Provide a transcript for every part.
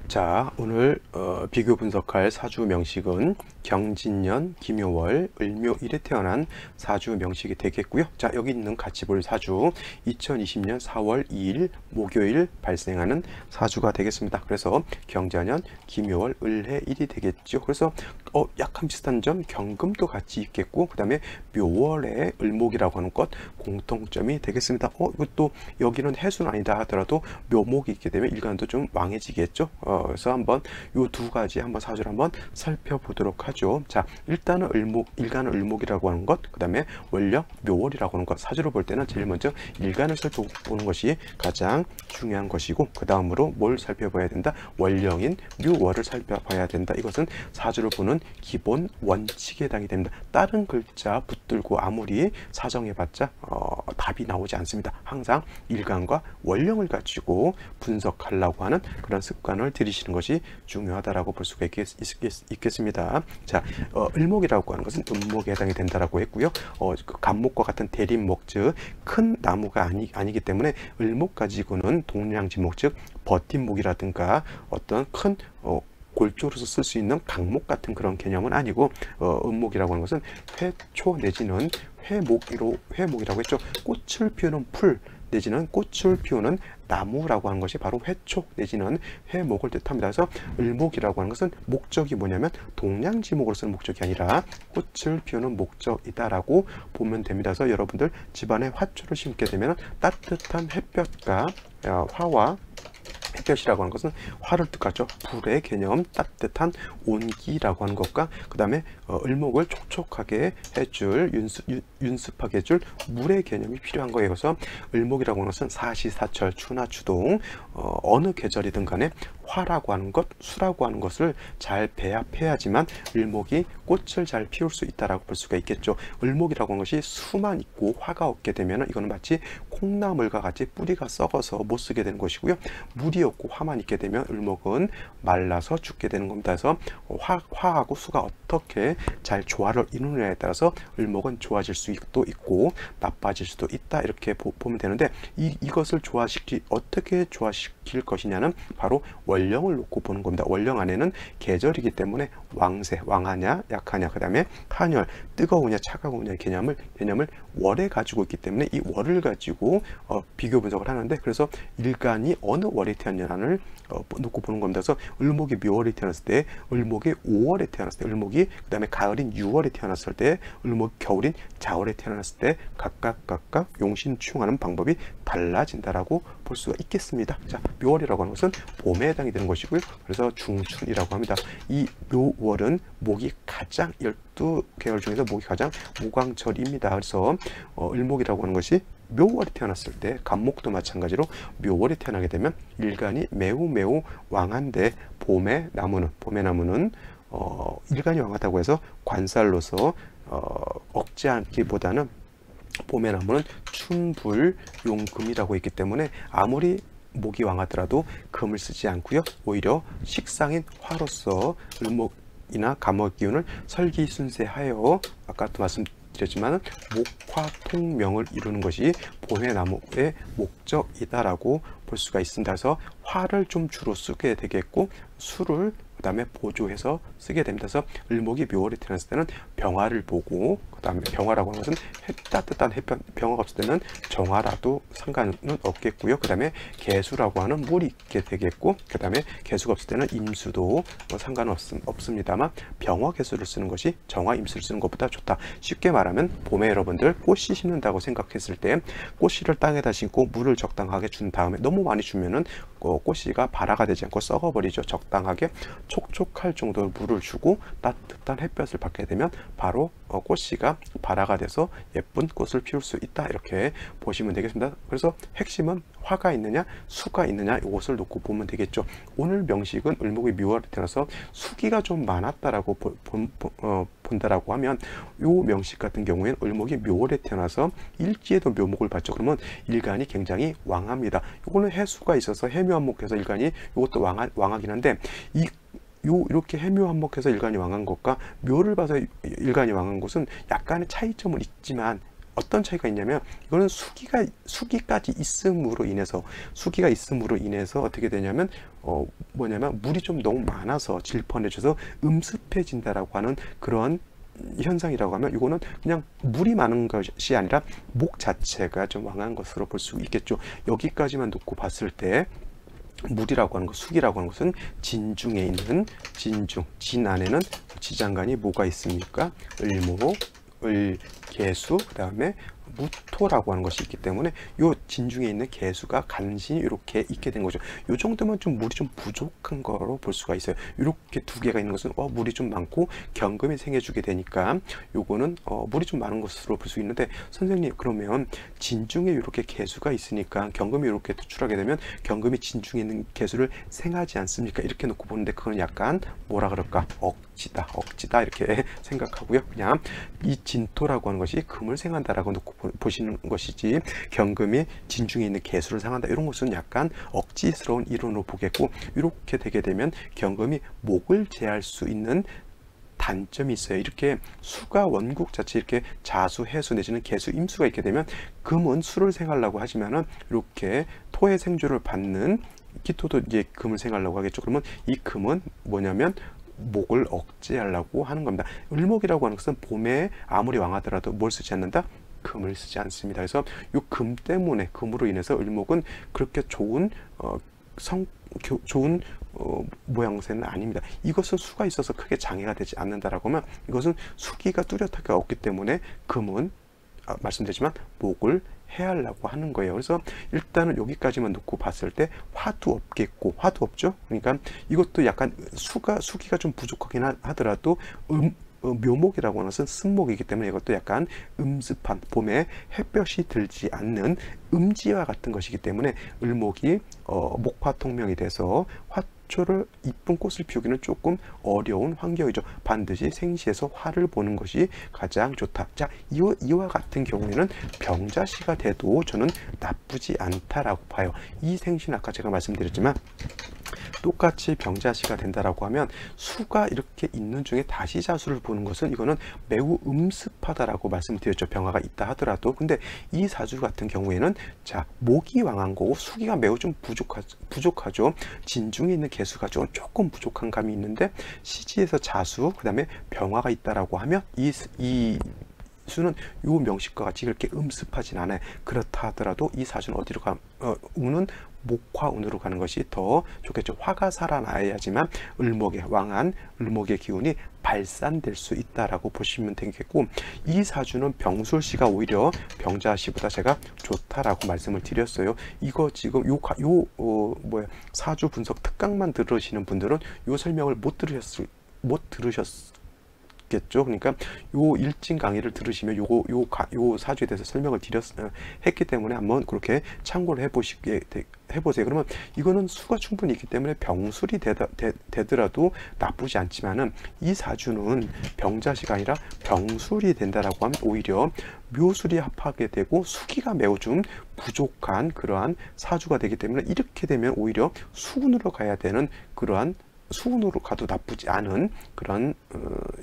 자, 오늘 비교 분석할 사주 명식은 경진년, 김효월, 을묘일에 태어난 사주 명식이 되겠고요. 자, 여기 있는 같이 볼 사주 2020년 4월 2일 목요일 발생하는 사주가 되겠습니다. 그래서 경자년, 김효월, 을해일이 되겠죠. 그래서 약간 비슷한 점 경금도 같이 있겠고, 그 다음에 묘월에 을목이라고 하는 것 공통점이 되겠습니다. 이것도 여기는 해수는 아니다 하더라도 묘목이 있게 되면 일간도 좀 왕해지겠죠. 그래서 한번 요 두 가지 한번 사주를 한번 살펴보도록 하죠. 자, 일단은 일간은 을목이라고 하는 것, 그 다음에 월령 묘월이라고 하는 것, 사주로 볼 때는 제일 먼저 일간을 살펴보는 것이 가장 중요한 것이고, 그 다음으로 뭘 살펴봐야 된다? 월령인 묘월을 살펴봐야 된다. 이것은 사주를 보는 기본 원칙에 해당이 됩니다. 다른 글자 붙들고 아무리 사정해봤자 답이 나오지 않습니다. 항상 일간과 월령을 가지고 분석하려고 하는 그런 습관을 들이시는 것이 중요하다라고 볼 수가 있겠습니다. 자, 을목이라고 하는 것은 음목에 해당이 된다라고 했고요. 그 간목과 같은 대립목, 즉 큰 나무가 아니기 때문에 을목 가지고는 동량지목, 즉 버팀목이라든가 어떤 큰 골조로서 쓸 수 있는 강목 같은 그런 개념은 아니고, 음목이라고 하는 것은 회초 내지는 회목이라고 했죠. 꽃을 피우는 풀 내지는 꽃을 피우는 나무라고 하는 것이 바로 회초 내지는 회목을 뜻합니다. 그래서 을목이라고 하는 것은 목적이 뭐냐면 동량지목으로 쓰는 목적이 아니라 꽃을 피우는 목적이다라고 보면 됩니다. 그래서 여러분들 집안에 화초를 심게 되면 따뜻한 햇볕과 화와 햇볕이라고 하는 것은 화를 뜻하죠. 불의 개념, 따뜻한 온기라고 하는 것과, 그 다음에 을목을 촉촉하게 해줄, 윤습하게 해줄 물의 개념이 필요한 거예요. 그래서 을목이라고 하는 것은 사시사철, 추나 추동, 어느 계절이든 간에 화라고 하는 것, 수라고 하는 것을 잘 배합해야지만 을목이 꽃을 잘 피울 수 있다라고 볼 수가 있겠죠. 을목이라고 하는 것이 수만 있고 화가 없게 되면 이거는 마치 콩나물과 같이 뿌리가 썩어서 못 쓰게 되는 것이고요. 물이 없고 화만 있게 되면 을목은 말라서 죽게 되는 겁니다. 그래서 화하고 수가 어떻게 잘 조화를 이루느냐에 따라서 을목은 좋아질 수도 있고 나빠질 수도 있다, 이렇게 보면 되는데, 이것을 어떻게 조화시킬 것이냐는 바로 월령을 놓고 보는 겁니다. 월령 안에는 계절이기 때문에 왕세, 왕하냐 약하냐, 그 다음에 한열, 뜨거우냐 차가우냐의 개념을 월에 가지고 있기 때문에 이 월을 가지고 비교 분석을 하는데, 그래서 일간이 어느 월에 태어났냐를 놓고 보는 겁니다. 그래서 을목이 묘월에 태어났을 때, 을목이 5월에 태어났을 때, 을목이 그 다음에 가을인 6월에 태어났을 때, 을목이 겨울인 자월에 태어났을 때 각각 용신충하는 방법이 달라진다라고 볼 수가 있겠습니다. 자, 묘월이라고 하는 것은 봄에 해당이 되는 것이고요. 그래서 중춘이라고 합니다. 이 묘월은 목이 가장 12계열 중에서 목이 가장 무광철입니다. 그래서 을목이라고 하는 것이 묘월에 태어났을 때, 간목도 마찬가지로 묘월에 태어나게 되면 일간이 매우 왕한데, 봄의 나무는 일간이 왕하다고 해서 관살로서 억제하기보다는 봄의 나무는 춘불용금이라고 있기 때문에 아무리 목이 왕하더라도 금을 쓰지 않고요. 오히려 식상인 화로서 을목이나 간목 기운을 설기순세하여, 아까도 말씀드렸지만 목화통명을 이루는 것이 봄의 나무의 목적이다라고 볼 수가 있습니다. 그래서 화를 좀 주로 쓰게 되겠고, 수를 그 다음에 보조해서 쓰게 됩니다. 그래서 을목이 묘월에 태어났을 때는 병화를 보고, 그 다음에 병화라고 하는 것은 따뜻한 햇볕, 병화가 없을 때는 정화라도 상관은 없겠고요. 그 다음에 개수라고 하는 물이 있게 되겠고, 그 다음에 개수가 없을 때는 임수도 상관은 없습니다만 병화 개수를 쓰는 것이 정화 임수를 쓰는 것보다 좋다. 쉽게 말하면 봄에 여러분들 꽃씨 심는다고 생각했을 때 꽃씨를 땅에다 심고 물을 적당하게 준 다음에 너무 많이 주면은 꽃씨가 발화가 되지 않고 썩어버리죠. 적당하게 촉촉할 정도로 물을 주고 따뜻한 햇볕을 받게 되면 바로 꽃씨가 발화가 돼서 예쁜 꽃을 피울 수 있다, 이렇게 보시면 되겠습니다. 그래서 핵심은 화가 있느냐 수가 있느냐, 이것을 놓고 보면 되겠죠. 오늘 명식은 을목이 묘월에 태어나서 수기가 좀 많았다라고 본다라고 하면, 요 명식 같은 경우에는 을목이 묘월에 태어나서 일지에도 묘목을 받죠. 그러면 일간이 굉장히 왕합니다. 이거는 해수가 있어서 해묘한목해서 일간이 이것도 왕하긴 한데, 이렇게 해묘한목해서 일간이 왕한 것과 묘를 봐서 일간이 왕한 것은 약간의 차이점은 있지만 어떤 차이가 있냐면 이거는 수기까지 있음으로 인해서 어떻게 되냐면 뭐냐면 물이 좀 너무 많아서 질펀해져서 음습해진다라고 하는 그런 현상이라고 하면 이거는 그냥 물이 많은 것이 아니라 목 자체가 좀 왕한 것으로 볼 수 있겠죠. 여기까지만 놓고 봤을 때 물이라고 하는 것, 숙이라고 하는 것은 진중에 있는 진 안에는 지장간이 뭐가 있습니까? 을목, 개수, 그 다음에 무토라고 하는 것이 있기 때문에 요 진중에 있는 개수가 간신히 이렇게 있게 된 거죠. 요 정도면 좀 물이 좀 부족한 거로 볼 수가 있어요. 이렇게 두 개가 있는 것은 물이 좀 많고 경금이 생겨주게 되니까 요거는 물이 좀 많은 것으로 볼 수 있는데, 선생님 그러면 진중에 이렇게 개수가 있으니까 경금이 이렇게 도출하게 되면 경금이 진중에 있는 개수를 생하지 않습니까? 이렇게 놓고 보는데 그건 약간 뭐라 그럴까? 억지다 이렇게 생각하고요. 그냥 이 진토라고 하는 것이 금을 생한다라고 놓고 보시는 것이지, 경금이 진중에 있는 개수를 생한다 이런 것은 약간 억지스러운 이론으로 보겠고, 이렇게 되게 되면 경금이 목을 제할 수 있는 단점이 있어요. 이렇게 수가 원국 자체 이렇게 자수, 해수 내지는 개수, 임수가 있게 되면 금은 수를 생하려고 하지만은 이렇게 토의 생조를 받는 기토도 이제 금을 생하려고 하겠죠. 그러면 이 금은 뭐냐면 목을 억제하려고 하는 겁니다. 을목이라고 하는 것은 봄에 아무리 왕하더라도 뭘 쓰지 않는다? 금을 쓰지 않습니다. 그래서 이 금 때문에, 금으로 인해서 을목은 그렇게 좋은 모양새는 아닙니다. 이것은 수가 있어서 크게 장애가 되지 않는다라고 하면 이것은 수기가 뚜렷하게 없기 때문에 금은 말씀드리지만 목을 해하려고 하는 거예요. 그래서 일단은 여기까지만 놓고 봤을 때 화도 없겠고, 화도 없죠. 그러니까 이것도 약간 수기가 좀 부족하긴 하더라도 묘목이라고 하는 것은 쓴목이기 때문에 이것도 약간 음습한, 봄에 햇볕이 들지 않는 음지와 같은 것이기 때문에 을목이 목화통명이 돼서 화초를 이쁜 꽃을 피우기는 조금 어려운 환경이죠. 반드시 생시에서 화를 보는 것이 가장 좋다. 자, 이와 같은 경우에는 병자시가 돼도 저는 나쁘지 않다라고 봐요. 이 생시는 아까 제가 말씀드렸지만 똑같이 병자시가 된다라고 하면 수가 이렇게 있는 중에 다시 자수를 보는 것은 이거는 매우 음습하다라고 말씀드렸죠. 병화가 있다 하더라도. 근데 이 사주 같은 경우에는 자, 목이 왕한 거고 수기가 매우 좀 부족하죠. 진중에 있는 개수가 조금 부족한 감이 있는데 시지에서 자수, 그 다음에 병화가 있다라고 하면 이 수는 요 명식과 같이 그렇게 음습하진 않아요. 그렇다 하더라도 이 사주는 어디로 운은 목화운으로 가는 것이 더 좋겠죠. 화가 살아나야지만 왕한 을목의 기운이 발산될 수 있다라고 보시면 되겠고, 이 사주는 병술시가 오히려 병자시보다 제가 좋다라고 말씀을 드렸어요. 이거 지금 사주 분석 특강만 들으시는 분들은 요 설명을 못 들으셨겠죠. 그러니까 요 일진 강의를 들으시면 요 사주에 대해서 설명을 했기 때문에 한번 그렇게 참고를 해보세요. 그러면 이거는 수가 충분히 있기 때문에 병술이 되더라도 나쁘지 않지만은 이 사주는 병자시가 아니라 병술이 된다라고 하면 오히려 묘술이 합하게 되고 수기가 매우 좀 부족한 그러한 사주가 되기 때문에 이렇게 되면 오히려 수운으로 가야 되는 그러한 수운으로 가도 나쁘지 않은 그런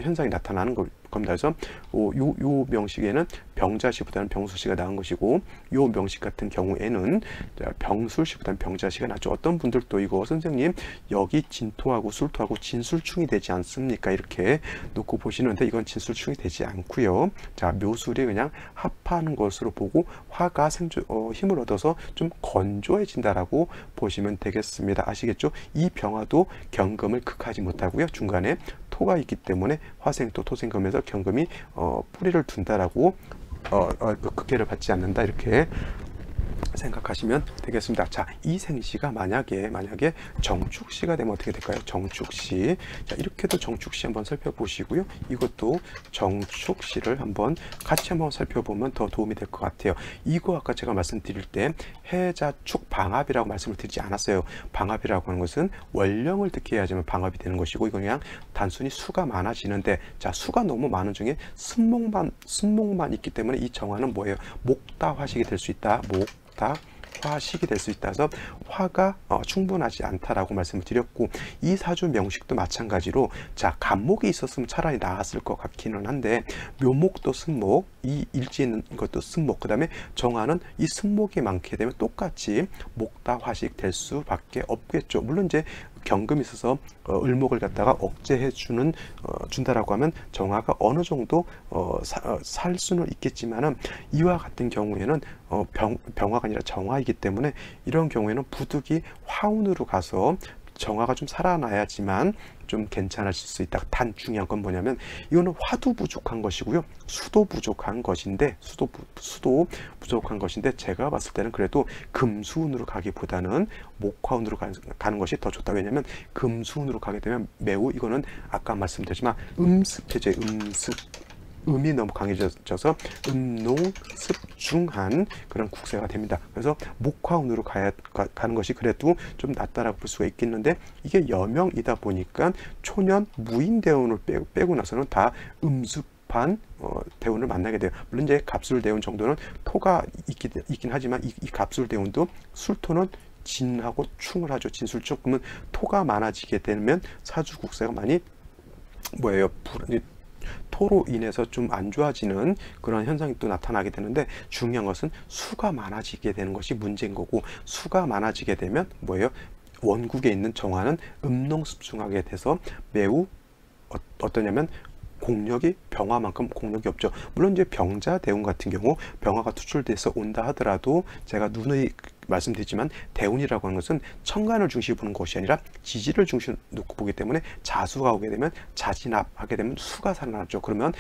현상이 나타나는 겁니다. 그래서 요 명식에는 병자시보다는 병술시가 나은 것이고, 요 명식 같은 경우에는 병술시보다는 병자시가 낫죠. 어떤 분들도 이거 선생님 여기 진토하고 술토하고 진술충이 되지 않습니까? 이렇게 놓고 보시는데 이건 진술충이 되지 않고요. 자, 묘술이 그냥 합하는 것으로 보고 화가 힘을 얻어서 좀 건조해진다라고 보시면 되겠습니다. 아시겠죠? 이 병화도 경금을 극하지 못하고요. 중간에 토가 있기 때문에 화생토, 토생금에서 경금이 뿌리를 둔다라고 극해를 받지 않는다 이렇게 생각하시면 되겠습니다. 자, 이 생시가 만약에 정축시가 되면 어떻게 될까요? 정축시. 자, 이렇게도 정축시 한번 살펴보시고요. 이것도 정축시를 같이 한번 살펴보면 더 도움이 될 것 같아요. 이거 아까 제가 말씀드릴 때 해자축 방합이라고 말씀을 드리지 않았어요. 방합이라고 하는 것은 원령을 득해 야지만 방합이 되는 것이고, 이건 그냥 단순히 수가 많아지는데, 자, 수가 너무 많은 중에 순목만 있기 때문에 이 정화는 뭐예요? 목다화식이 될 수 있다. 목다 화식이 될 수 있다서 화가 충분하지 않다라고 말씀을 드렸고, 이 사주 명식도 마찬가지로 자 간목이 있었으면 차라리 나았을 것 같기는 한데 묘목도 승목, 이 일지에 있는 것도 승목, 그 다음에 정화는 이 승목이 많게 되면 똑같이 목다화식 될 수밖에 없겠죠. 물론 이제 경금이 있어서 을목을 갖다가 억제해 준다라고 하면 정화가 어느 정도 살 수는 있겠지만은, 이와 같은 경우에는 병화가 아니라 정화이기 때문에 이런 경우에는 부득이 화운으로 가서 정화가 좀 살아나야지만 좀 괜찮아질 수 있다. 단 중요한 건 뭐냐면 이거는 화도 부족한 것이고요, 수도 부족한 것인데 수도 부족한 것인데 제가 봤을 때는 그래도 금수운으로 가기보다는 목화운으로 가는 것이 더 좋다. 왜냐하면 금수운으로 가게 되면 매우 이거는 아까 말씀드렸지만 음습해져요. 음이 너무 강해져서 음농습중한 그런 국세가 됩니다. 그래서 목화운으로 가는 것이 그래도 좀 낫다라고 볼 수가 있겠는데, 이게 여명이다 보니까 초년 무인대운을 빼고 나서는 다 음습한 대운을 만나게 돼요. 물론 이제 갑술대운 정도는 토가 있긴 하지만 이 갑술대운도 술토는 진하고 충을 하죠. 진술충. 그러면 토가 많아지게 되면 사주 국세가 많이 토로 인해서 좀 안 좋아지는 그런 현상이 또 나타나게 되는데, 중요한 것은 수가 많아지게 되는 것이 문제인 거고, 수가 많아지게 되면 원국에 있는 정화는 음농습중하게 돼서 매우 어떠냐면 공력이 병화만큼 공력이 없죠. 물론 이제 병자대운 같은 경우 병화가 투출돼서 온다 하더라도 제가 누누이 말씀드리지만 대운이라고 하는 것은 천간을 중심으로 보는 것이 아니라 지지를 중심으로 놓고 보기 때문에 자수가 오게 되면 자진합하게 되면 수가 살아나죠. 그러면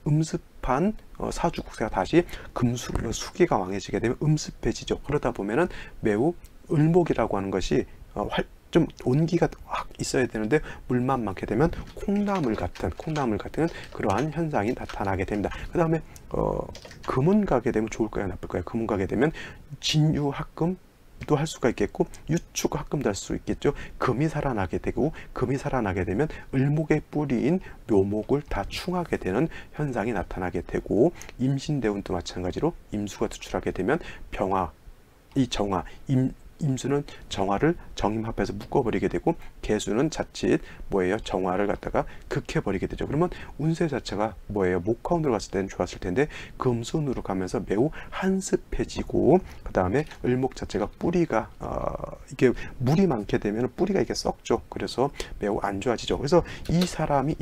음습한 사주 국세가 다시 수기가 왕해지게 되면 음습해지죠. 그러다 보면은 매우 을목이라고 하는 것이 좀 온기가 확 있어야 되는데 물만 많게 되면 콩나물 같은 그러한 현상이 나타나게 됩니다. 그 다음에 금은 가게 되면 좋을까요, 나쁠까요? 금은 가게 되면 진유합금도 할 수가 있겠고 유축합금도 할 수 있겠죠. 금이 살아나게 되고, 금이 살아나게 되면 을목의 뿌리인 묘목을 다 충하게 되는 현상이 나타나게 되고, 임신대운도 마찬가지로 임수가 투출하게 되면 임수는 정화를 정임합해서 묶어버리게 되고, 개수는 자칫 정화를 갖다가 극해버리게 되죠. 그러면 운세 자체가 목화운으로 갔을 때는 좋았을 텐데 금수운으로 가면서 매우 한습해지고, 그 다음에 을목 자체가 뿌리가 이게 물이 많게 되면 뿌리가 이게 썩죠. 그래서 매우 안 좋아지죠. 그래서 이 사람이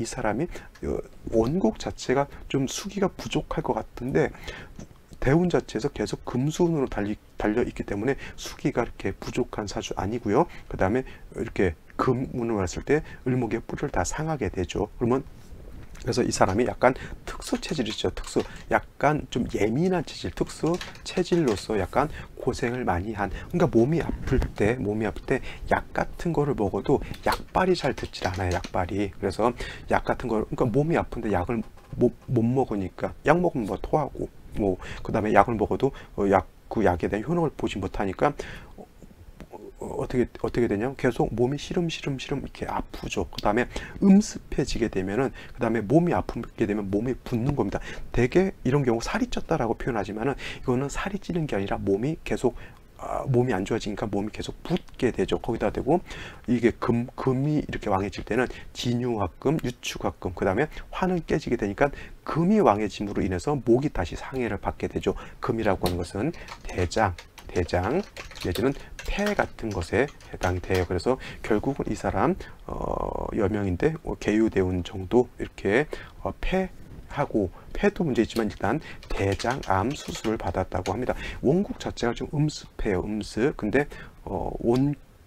원국 자체가 좀 수기가 부족할 것 같은데 대운 자체에서 계속 금수운으로 달려 있기 때문에 수기가 이렇게 부족한 사주 아니고요. 그 다음에 이렇게 금운을 왔을 때 을목의 뿌리를 다 상하게 되죠. 그래서 이 사람이 약간 특수 체질이죠. 약간 좀 예민한 체질, 특수 체질로서 약간 고생을 많이 한, 그러니까 몸이 아플 때 약 같은 거를 먹어도 약발이 잘 듣질 않아요. 약발이. 그래서 약 같은 거, 그러니까 몸이 아픈데 약을 못 먹으니까, 약 먹으면 토하고, 그 다음에 약을 먹어도 그 약에 대한 효능을 보지 못하니까 어떻게 되냐면 계속 몸이 시름시름 이렇게 아프죠. 그 다음에 음습해지게 되면은, 그 다음에 몸이 아프게 되면 몸이 붓는 겁니다. 대개 이런 경우 살이 쪘다라고 표현하지만은 이거는 살이 찌는 게 아니라 몸이 안 좋아지니까 몸이 계속 붓게 되죠. 거기다 대고 이게 금이 이렇게 왕해질 때는 진유합금, 유축합금, 그 다음에 화는 깨지게 되니까 금이 왕해짐으로 인해서 목이 다시 상해를 받게 되죠. 금이라고 하는 것은 대장 내지는 폐 같은 것에 해당이 돼요. 그래서 결국은 이 사람 여명인데 계유대운 정도 이렇게 폐도 문제 있지만 일단 대장암 수술을 받았다고 합니다. 원국 자체가 좀 음습해요. 근데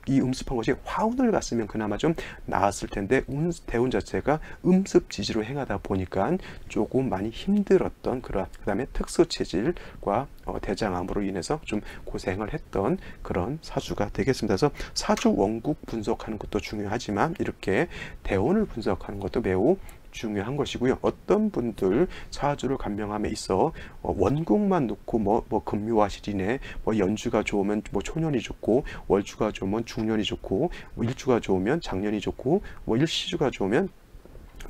이 음습한 것이 화운을 갔으면 그나마 좀 나았을 텐데 대운 자체가 음습지지로 행하다 보니까 조금 많이 힘들었던 그 다음에 특수 체질과 대장암으로 인해서 좀 고생을 했던 그런 사주가 되겠습니다. 그래서 사주 원국 분석하는 것도 중요하지만 이렇게 대운을 분석하는 것도 매우 중요한 것이고요. 어떤 분들 사주를 간명함에 있어 원국만 놓고 금묘화실이네, 연주가 좋으면 초년이 좋고, 월주가 좋으면 중년이 좋고, 일주가 좋으면 장년이 좋고, 일시주가 좋으면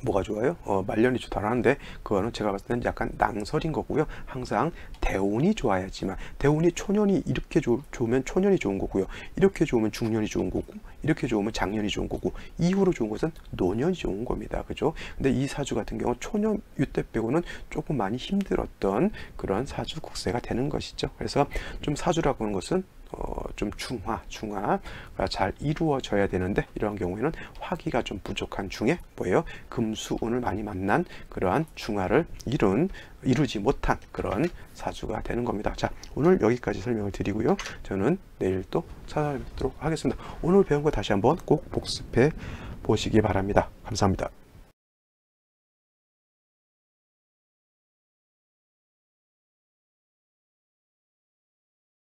뭐가 좋아요? 말년이 좋다라는데 그거는 제가 봤을 때는 약간 낭설인 거고요. 항상 대운이 좋아야지만, 대운이 초년이 이렇게 좋으면 초년이 좋은 거고요. 이렇게 좋으면 중년이 좋은 거고, 이렇게 좋으면 장년이 좋은 거고, 이후로 좋은 것은 노년이 좋은 겁니다. 그죠? 근데 이 사주 같은 경우 초년 이때 빼고는 조금 많이 힘들었던 그런 사주 국세가 되는 것이죠. 그래서 좀 사주라고 하는 것은 좀 중화가 잘 이루어져야 되는데, 이러한 경우에는 화기가 좀 부족한 중에 뭐예요? 금수운을 많이 만난 그러한 중화를 이루지 못한 그런 사주가 되는 겁니다. 자, 오늘 여기까지 설명을 드리고요. 저는 내일 또 찾아뵙도록 하겠습니다. 오늘 배운 거 다시 한번 꼭 복습해 보시기 바랍니다. 감사합니다.